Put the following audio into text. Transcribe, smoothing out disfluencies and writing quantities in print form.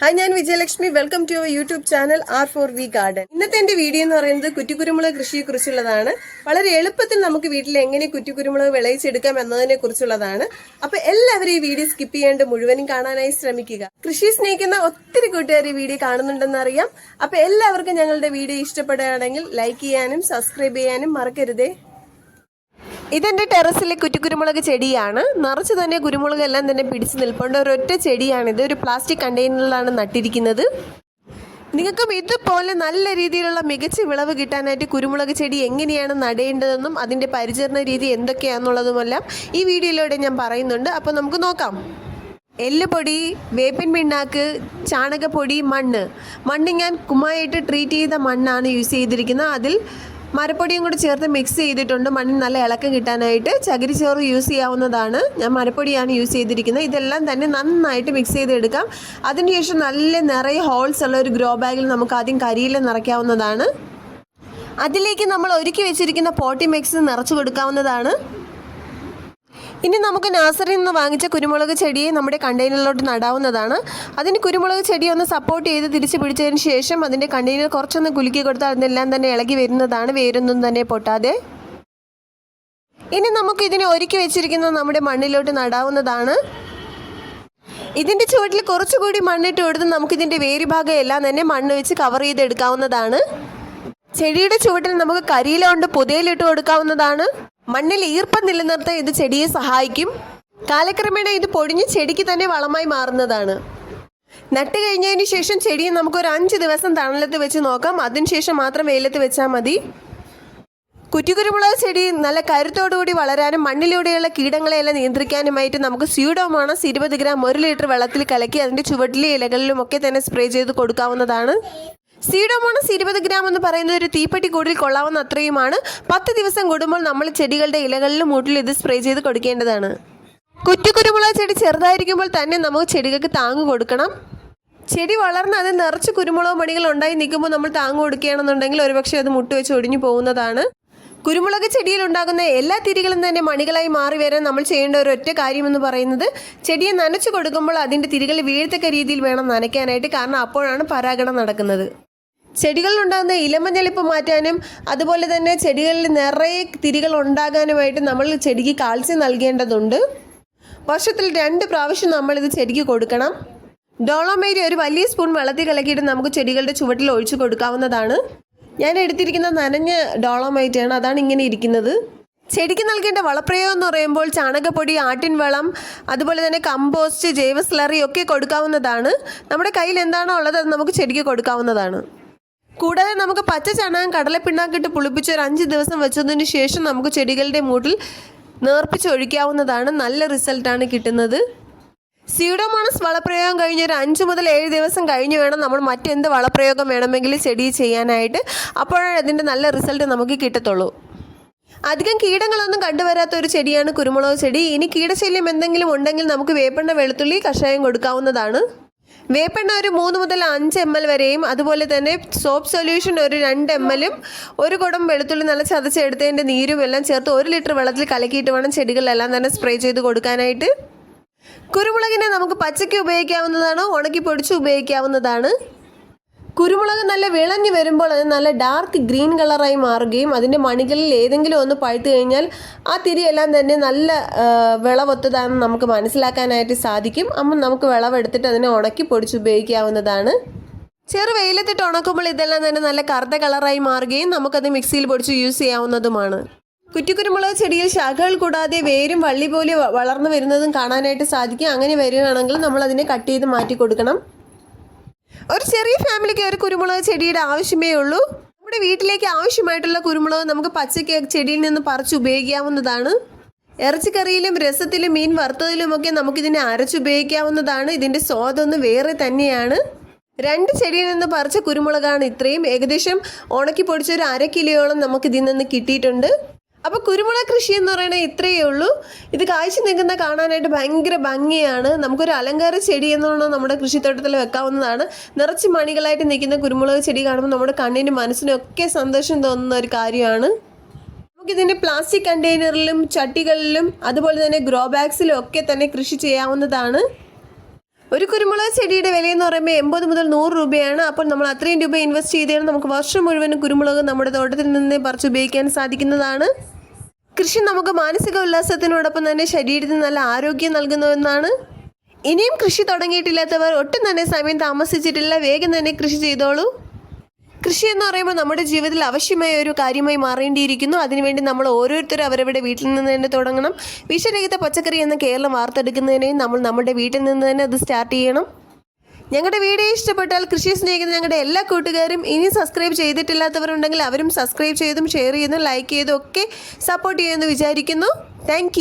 Hi, ഞാൻ Vijayalakshmi. Welcome to our YouTube channel R4V garden. ഇന്നത്തെ എന്റെ വീഡിയോ എന്ന് പറയുന്നത് കുറ്റിക്കുരുമുളക് കൃഷിയെ കുറിച്ചുള്ളതാണ്. വളരെ എളുപ്പത്തിൽ നമുക്ക് വീട്ടിൽ എങ്ങനെ കുറ്റിക്കുരുമുളക് വിളയിച്ചെടുക്കാം എന്നതിനെ കുറിച്ചുള്ളതാണ്. അപ്പൊ എല്ലാവരും ഈ വീഡിയോ സ്കിപ്പ് ചെയ്യാണ്ട് മുഴുവനും കാണാനായി ശ്രമിക്കുക. കൃഷി സ്നേഹിക്കുന്ന ഒത്തിരി കൂട്ടുകാർ ഈ വീഡിയോ കാണുന്നുണ്ടെന്ന് അറിയാം. അപ്പൊ എല്ലാവർക്കും ഞങ്ങളുടെ വീഡിയോ ഇഷ്ടപ്പെടുകയാണെങ്കിൽ ലൈക്ക് ചെയ്യാനും സബ്സ്ക്രൈബ് ചെയ്യാനും മറക്കരുതേ. ഇതെന്റെ ടെറസിലെ കുറ്റിക്കുരുമുളക് ചെടിയാണ്. നിറച്ച് തന്നെ കുരുമുളക് എല്ലാം തന്നെ പിടിച്ചു നിൽപ്പുണ്ട്. ഒരൊറ്റ ചെടിയാണിത്. ഒരു പ്ലാസ്റ്റിക് കണ്ടെയ്നറിലാണ് നട്ടിരിക്കുന്നത്. നിങ്ങൾക്കും ഇതുപോലെ നല്ല രീതിയിലുള്ള മികച്ച വിളവ് കിട്ടാനായിട്ട് കുരുമുളക് ചെടി എങ്ങനെയാണ് നടേണ്ടതെന്നും അതിൻ്റെ പരിചരണ രീതി എന്തൊക്കെയാണെന്നുള്ളതുമെല്ലാം ഈ വീഡിയോയിലൂടെ ഞാൻ പറയുന്നുണ്ട്. അപ്പോൾ നമുക്ക് നോക്കാം. എല്ലുപൊടി, വേപ്പിൻ പിണ്ണാക്ക്, ചാണകപ്പൊടി, മണ്ണ് ഞാൻ കുമ്മായിട്ട് ട്രീറ്റ് ചെയ്ത മണ്ണാണ് യൂസ് ചെയ്തിരിക്കുന്നത്. അതിൽ മരപ്പൊടിയും കൂടി ചേർത്ത് മിക്സ് ചെയ്തിട്ടുണ്ട്. മണ്ണിന് നല്ല ഇളക്കം കിട്ടാനായിട്ട് ചകിരിച്ചോറ് യൂസ് ചെയ്യാവുന്നതാണ്. ഞാൻ മരപ്പൊടിയാണ് യൂസ് ചെയ്തിരിക്കുന്നത്. ഇതെല്ലാം തന്നെ നന്നായിട്ട് മിക്സ് ചെയ്തെടുക്കാം. അതിനുശേഷം നല്ല നിറയെ ഹോൾസ് ഉള്ള ഒരു ഗ്രോ ബാഗിൽ നമുക്ക് ആദ്യം കരിയില നിറയ്ക്കാവുന്നതാണ്. അതിലേക്ക് നമ്മൾ ഒരുക്കി വെച്ചിരിക്കുന്ന പോട്ടി മിക്സ് നിറച്ചു കൊടുക്കാവുന്നതാണ്. ഇനി നമുക്ക് നഴ്സറിയിൽ നിന്ന് വാങ്ങിച്ച കുരുമുളക് ചെടിയെ നമ്മുടെ കണ്ടെയ്നറിലോട്ട് നടാവുന്നതാണ്. അതിന് കുരുമുളക് ചെടി ഒന്ന് സപ്പോർട്ട് ചെയ്ത് തിരിച്ച് പിടിച്ചതിന് ശേഷം അതിൻ്റെ കണ്ടെയ്നർ കുറച്ചൊന്ന് കുലുക്കി കൊടുത്താൽ അതെല്ലാം തന്നെ ഇളകി വരുന്നതാണ്, വേരൊന്നും തന്നെ പൊട്ടാതെ. ഇനി നമുക്ക് ഇതിനെ ഒരുക്കി വെച്ചിരിക്കുന്ന നമ്മുടെ മണ്ണിലോട്ട് നടാവുന്നതാണ്. ഇതിൻ്റെ ചുവട്ടിൽ കുറച്ചുകൂടി മണ്ണിട്ട് കൊടുത്ത് നമുക്കിതിൻ്റെ വേരുഭാഗം എല്ലാം തന്നെ മണ്ണ് വെച്ച് കവർ ചെയ്തെടുക്കാവുന്നതാണ്. ചെടിയുടെ ചുവട്ടിൽ നമുക്ക് കരിയില കൊണ്ട് പുതയിലിട്ട് കൊടുക്കാവുന്നതാണ്. മണ്ണിൽ ഈർപ്പം നിലനിർത്താൻ ഇത് ചെടിയെ സഹായിക്കും. കാലക്രമേണ ഇത് പൊടിഞ്ഞ് ചെടിക്ക് തന്നെ വളമായി മാറുന്നതാണ്. നട്ട് കഴിഞ്ഞതിന് ശേഷം ചെടിയെ നമുക്കൊരു 5 ദിവസം തണലത്ത് വെച്ച് നോക്കാം. അതിനുശേഷം മാത്രം വെയിലത്ത് വെച്ചാൽ മതി. കുറ്റിക്കുരുമുളക് ചെടി നല്ല കരുത്തോടുകൂടി വളരാനും മണ്ണിലൂടെയുള്ള കീടങ്ങളെയെല്ലാം നിയന്ത്രിക്കാനുമായിട്ട് നമുക്ക് സ്യൂഡോമോണസ് 20 ഗ്രാം 1 ലിറ്റർ വെള്ളത്തിൽ കലക്കി അതിൻ്റെ ചുവട്ടിലെ ഇലകളിലും ഒക്കെ തന്നെ സ്പ്രേ ചെയ്ത് കൊടുക്കാവുന്നതാണ്. സ്യൂഡോമോണസ് 20 ഗ്രാം എന്ന് പറയുന്നത് ഒരു തീപ്പെട്ടി കൂടിൽ കൊള്ളാവുന്ന അത്രയുമാണ്. 10 ദിവസം കൂടുമ്പോൾ നമ്മൾ ചെടികളുടെ ഇലകളിലും മൂട്ടിലും ഇത് സ്പ്രേ ചെയ്ത് കൊടുക്കേണ്ടതാണ്. കുറ്റിക്കുരുമുളക് ചെടി ചെറുതായിരിക്കുമ്പോൾ തന്നെ നമുക്ക് ചെടികൾക്ക് താങ്ങ് കൊടുക്കണം. ചെടി വളർന്ന് അത് നിറച്ച് കുരുമുളക് മണികൾ ഉണ്ടായി നിൽക്കുമ്പോൾ നമ്മൾ താങ്ങ് കൊടുക്കുകയാണെന്നുണ്ടെങ്കിൽ ഒരുപക്ഷെ അത് മുട്ട് വെച്ച് ഒടിഞ്ഞു പോകുന്നതാണ്. കുരുമുളക് ചെടിയിൽ ഉണ്ടാകുന്ന എല്ലാ തിരികളും തന്നെ മണികളായി മാറി വരാൻ നമ്മൾ ചെയ്യേണ്ട ഒരൊറ്റ കാര്യമെന്ന് പറയുന്നത് ചെടിയെ നനച്ചു കൊടുക്കുമ്പോൾ അതിൻ്റെ തിരികൾ വീഴത്തക്ക രീതിയിൽ വേണം നനയ്ക്കാനായിട്ട്. കാരണം അപ്പോഴാണ് പരാഗണം നടക്കുന്നത്. ചെടികളിലുണ്ടാകുന്ന ഇലമഞ്ഞളിപ്പ് മാറ്റാനും അതുപോലെ തന്നെ ചെടികളിൽ നിറയെ തിരികൾ ഉണ്ടാകാനുമായിട്ട് നമ്മൾ ചെടിക്ക് കാൽസ്യം നൽകേണ്ടതുണ്ട്. വർഷത്തിൽ 2 പ്രാവശ്യം നമ്മളിത് ചെടിക്ക് കൊടുക്കണം. ഡോളോമൈറ്റ് ഒരു വലിയ സ്പൂൺ വെള്ളത്തിൽ കലക്കിയിട്ട് നമുക്ക് ചെടികളുടെ ചുവട്ടിൽ ഒഴിച്ചു കൊടുക്കാവുന്നതാണ്. ഞാൻ എടുത്തിരിക്കുന്ന നനഞ്ഞ ഡോളോമൈറ്റാണ്, അതാണ് ഇങ്ങനെ ഇരിക്കുന്നത്. ചെടിക്ക് നൽകേണ്ട വളപ്രയോഗം എന്ന് പറയുമ്പോൾ ചാണകപ്പൊടി, ആട്ടിൻ വളം, അതുപോലെ തന്നെ കമ്പോസ്റ്റ്, ജൈവ സ്ലറി ഒക്കെ കൊടുക്കാവുന്നതാണ്. നമ്മുടെ കയ്യിൽ എന്താണോ ഉള്ളത് അത് നമുക്ക് ചെടിക്ക് കൊടുക്കാവുന്നതാണ്. കൂടാതെ നമുക്ക് പച്ച ചാണകം കടലപ്പിണ്ണാക്കിട്ട് പുളിപ്പിച്ച് ഒരു 5 ദിവസം വെച്ചതിന് ശേഷം നമുക്ക് ചെടികളുടെ മൂട്ടിൽ നേർപ്പിച്ച് ഒഴിക്കാവുന്നതാണ്. നല്ല റിസൾട്ടാണ് കിട്ടുന്നത്. സ്യൂഡോമോണസ് വളപ്രയോഗം കഴിഞ്ഞ് ഒരു 5 മുതൽ 7 ദിവസം കഴിഞ്ഞ് വേണം നമ്മൾ മറ്റെന്ത് വളപ്രയോഗം വേണമെങ്കിലും ചെടി ചെയ്യാനായിട്ട്. അപ്പോഴാണ് അതിൻ്റെ നല്ല റിസൾട്ട് നമുക്ക് കിട്ടത്തുള്ളൂ. അധികം കീടങ്ങളൊന്നും കണ്ടുവരാത്ത ഒരു ചെടിയാണ് കുരുമുളക് ചെടി. ഇനി കീടശല്യം എന്തെങ്കിലും ഉണ്ടെങ്കിൽ നമുക്ക് വേപ്പെണ്ണ, വെളുത്തുള്ളി കഷായം കൊടുക്കാവുന്നതാണ്. വേപ്പെണ്ണ ഒരു 3 മുതൽ 5 ml വരെയും അതുപോലെ തന്നെ സോപ്പ് സൊല്യൂഷൻ ഒരു 2 ml, 1 കുടം വെളുത്തുള്ളി നല്ല ചതച്ചെടുത്തതിൻ്റെ നീരും എല്ലാം ചേർത്ത് 1 ലിറ്റർ വെള്ളത്തിൽ കലക്കിയിട്ട് വേണം ചെടികളെല്ലാം തന്നെ സ്പ്രേ ചെയ്ത് കൊടുക്കാനായിട്ട്. കുരുമുളകിനെ നമുക്ക് പച്ചയ്ക്ക് ഉപയോഗിക്കാവുന്നതാണ്, ഉണക്കി പൊടിച്ച് ഉപയോഗിക്കാവുന്നതാണ്. കുരുമുളക് നല്ല വിളഞ്ഞു വരുമ്പോൾ അത് നല്ല ഡാർക്ക് ഗ്രീൻ കളറായി മാറുകയും അതിൻ്റെ മണികളിൽ ഏതെങ്കിലും ഒന്ന് പഴുത്തു കഴിഞ്ഞാൽ ആ തിരിയെല്ലാം തന്നെ നല്ല വിളവൊത്തതാണെന്ന് നമുക്ക് മനസ്സിലാക്കാനായിട്ട് സാധിക്കും. അപ്പം നമുക്ക് വിളവെടുത്തിട്ട് അതിനെ ഉണക്കി പൊടിച്ച് ഉപയോഗിക്കാവുന്നതാണ്. ചെറു വെയിലത്തിട്ട് ഉണക്കുമ്പോൾ ഇതെല്ലാം തന്നെ നല്ല കറുത്ത കളറായി മാറുകയും നമുക്കത് മിക്സിയിൽ പൊടിച്ച് യൂസ് ചെയ്യാവുന്നതുമാണ്. കുറ്റിക്കുരുമുളക് ചെടിയിൽ ശാഖകൾ കൂടാതെ വേരും വള്ളി പോലെ വളർന്നു വരുന്നതും കാണാനായിട്ട് സാധിക്കും. അങ്ങനെ വരികയാണെങ്കിൽ നമ്മൾ അതിനെ കട്ട് ചെയ്ത് മാറ്റി കൊടുക്കണം. ഒരു ചെറിയ ഫാമിലിക്ക് ഒരു കുരുമുളക് ചെടിയുടെ ആവശ്യമേ ഉള്ളൂ. നമ്മുടെ വീട്ടിലേക്ക് ആവശ്യമായിട്ടുള്ള കുരുമുളക് നമുക്ക് പച്ചയ്ക്ക് ചെടിയിൽ നിന്ന് പറിച്ച് ഉപയോഗിക്കാവുന്നതാണ്. ഇറച്ചിക്കറിയിലും രസത്തിലും മീൻ വറുത്തതിലുമൊക്കെ നമുക്കിതിനെ അരച്ചുപയോഗിക്കാവുന്നതാണ്. ഇതിൻ്റെ സ്വാദൊന്ന് വേറെ തന്നെയാണ്. 2 ചെടിയിൽ നിന്ന് പറിച്ച കുരുമുളകാണ് ഇത്രയും. ഏകദേശം ഉണക്കി പൊടിച്ച ഒരു 1/2 കിലോയോളം നമുക്ക് ഇതിൽ നിന്ന് കിട്ടിയിട്ടുണ്ട്. അപ്പോൾ കുരുമുളക് കൃഷി എന്ന് പറയുന്നത് ഇത്രയേ ഉള്ളൂ. ഇത് കാഴ്ച നിൽക്കുന്ന കാണാനായിട്ട് ഭയങ്കര ഭംഗിയാണ്. നമുക്കൊരു അലങ്കാര ചെടി എന്നുള്ള നമ്മുടെ കൃഷിത്തോട്ടത്തിൽ വെക്കാവുന്നതാണ്. നിറച്ച് മണികളായിട്ട് നിൽക്കുന്ന കുരുമുളക് ചെടി കാണുമ്പോൾ നമ്മുടെ കണ്ണിനും മനസ്സിനും ഒക്കെ സന്തോഷം തോന്നുന്ന ഒരു കാര്യമാണ്. നമുക്കിതിൻ്റെ പ്ലാസ്റ്റിക് കണ്ടെയ്നറിലും ചട്ടികളിലും അതുപോലെ തന്നെ ഗ്രോ ബാഗ്സിലും ഒക്കെ തന്നെ കൃഷി ചെയ്യാവുന്നതാണ്. ഒരു കുരുമുളക് ചെടിയുടെ വിലയെന്ന് പറയുമ്പോൾ 80 മുതൽ 100 രൂപയാണ്. അപ്പോൾ നമ്മൾ അത്രയും രൂപ ഇൻവെസ്റ്റ് ചെയ്താൽ നമുക്ക് വർഷം മുഴുവൻ കുരുമുളക് നമ്മുടെ തോട്ടത്തിൽ നിന്ന് പറിച്ച് ഉപയോഗിക്കാൻ സാധിക്കുന്നതാണ്. കൃഷി നമുക്ക് മാനസിക ഉല്ലാസത്തിനോടൊപ്പം തന്നെ ശരീരത്തിന് നല്ല ആരോഗ്യം നൽകുന്നതെന്നാണ്. ഇനിയും കൃഷി തുടങ്ങിയിട്ടില്ലാത്തവർ ഒട്ടും തന്നെ സമയം താമസിച്ചിട്ടില്ല, വേഗം തന്നെ കൃഷി ചെയ്തോളൂ. കൃഷി എന്ന് പറയുമ്പോൾ നമ്മുടെ ജീവിതത്തിൽ ആവശ്യമായ ഒരു കാര്യമായി മാറേണ്ടിയിരിക്കുന്നു. അതിനുവേണ്ടി നമ്മൾ ഓരോരുത്തരും അവരവരുടെ വീട്ടിൽ നിന്ന് തന്നെ തുടങ്ങണം. വിഷരഹിത പച്ചക്കറി എന്ന കേരളം വാർത്തെടുക്കുന്നതിനെയും നമ്മൾ നമ്മുടെ വീട്ടിൽ നിന്ന് തന്നെ അത് സ്റ്റാർട്ട് ചെയ്യണം. ഞങ്ങളുടെ വീഡിയോ ഇഷ്ടപ്പെട്ടാൽ കൃഷി സ്നേഹിക്കുന്ന ഞങ്ങളുടെ എല്ലാ കൂട്ടുകാരും ഇനി സബ്സ്ക്രൈബ് ചെയ്തിട്ടില്ലാത്തവരുണ്ടെങ്കിൽ അവരും സബ്സ്ക്രൈബ് ചെയ്തും ഷെയർ ചെയ്തും ലൈക്ക് ചെയ്തും ഒക്കെ സപ്പോർട്ട് ചെയ്യുമെന്ന് വിചാരിക്കുന്നു. താങ്ക്